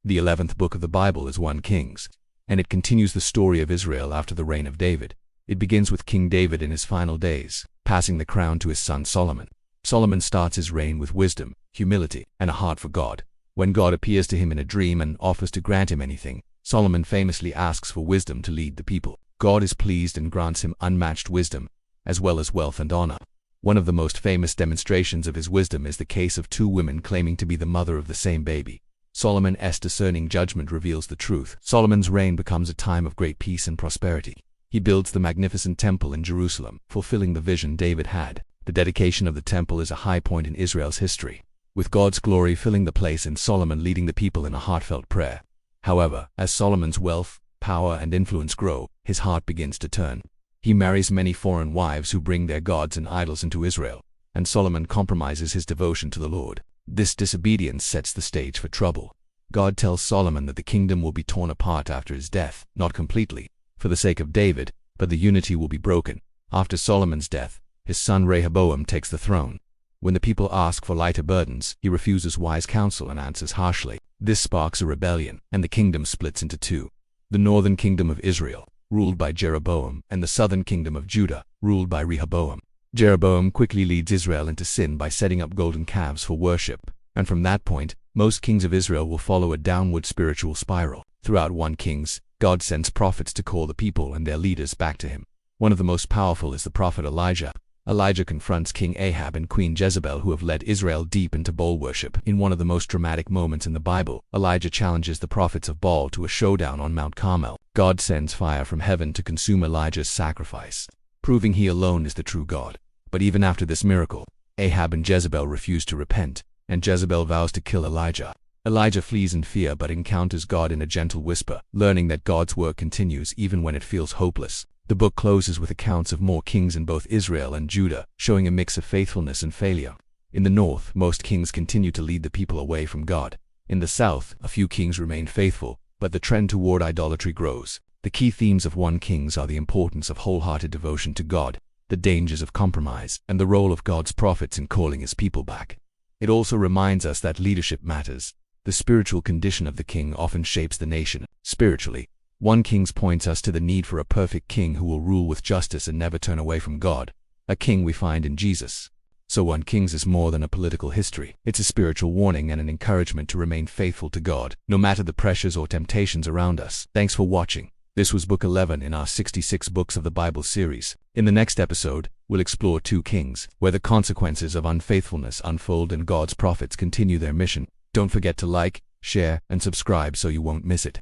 The 11th book of the Bible is 1 Kings, and it continues the story of Israel after the reign of David. It begins with King David in his final days, passing the crown to his son Solomon. Solomon starts his reign with wisdom, humility, and a heart for God. When God appears to him in a dream and offers to grant him anything, Solomon famously asks for wisdom to lead the people. God is pleased and grants him unmatched wisdom, as well as wealth and honor. One of the most famous demonstrations of his wisdom is the case of two women claiming to be the mother of the same baby. Solomon's discerning judgment reveals the truth. Solomon's reign becomes a time of great peace and prosperity. He builds the magnificent temple in Jerusalem, fulfilling the vision David had. The dedication of the temple is a high point in Israel's history, with God's glory filling the place and Solomon leading the people in a heartfelt prayer. However, as Solomon's wealth, power, and influence grow, his heart begins to turn. He marries many foreign wives who bring their gods and idols into Israel, and Solomon compromises his devotion to the Lord. This disobedience sets the stage for trouble. God tells Solomon that the kingdom will be torn apart after his death, not completely, for the sake of David, but the unity will be broken. After Solomon's death, his son Rehoboam takes the throne. When the people ask for lighter burdens, he refuses wise counsel and answers harshly. This sparks a rebellion, and the kingdom splits into two. The northern kingdom of Israel, ruled by Jeroboam, and the southern kingdom of Judah, ruled by Rehoboam. Jeroboam quickly leads Israel into sin by setting up golden calves for worship, and from that point, most kings of Israel will follow a downward spiritual spiral. Throughout 1 Kings, God sends prophets to call the people and their leaders back to him. One of the most powerful is the prophet Elijah. Elijah confronts King Ahab and Queen Jezebel, who have led Israel deep into Baal worship. In one of the most dramatic moments in the Bible, Elijah challenges the prophets of Baal to a showdown on Mount Carmel. God sends fire from heaven to consume Elijah's sacrifice, proving he alone is the true God. But even after this miracle, Ahab and Jezebel refuse to repent, and Jezebel vows to kill Elijah. Elijah flees in fear but encounters God in a gentle whisper, learning that God's work continues even when it feels hopeless. The book closes with accounts of more kings in both Israel and Judah, showing a mix of faithfulness and failure. In the north, most kings continue to lead the people away from God. In the south, a few kings remain faithful, but the trend toward idolatry grows. The key themes of 1 Kings are the importance of wholehearted devotion to God, the dangers of compromise, and the role of God's prophets in calling his people back. It also reminds us that leadership matters. The spiritual condition of the king often shapes the nation. Spiritually, 1 Kings points us to the need for a perfect king who will rule with justice and never turn away from God, a king we find in Jesus. So 1 Kings is more than a political history. It's a spiritual warning and an encouragement to remain faithful to God, no matter the pressures or temptations around us. Thanks for watching. This was book 11 in our 66 books of the Bible series. In the next episode, we'll explore 2 Kings, where the consequences of unfaithfulness unfold and God's prophets continue their mission. Don't forget to like, share, and subscribe so you won't miss it.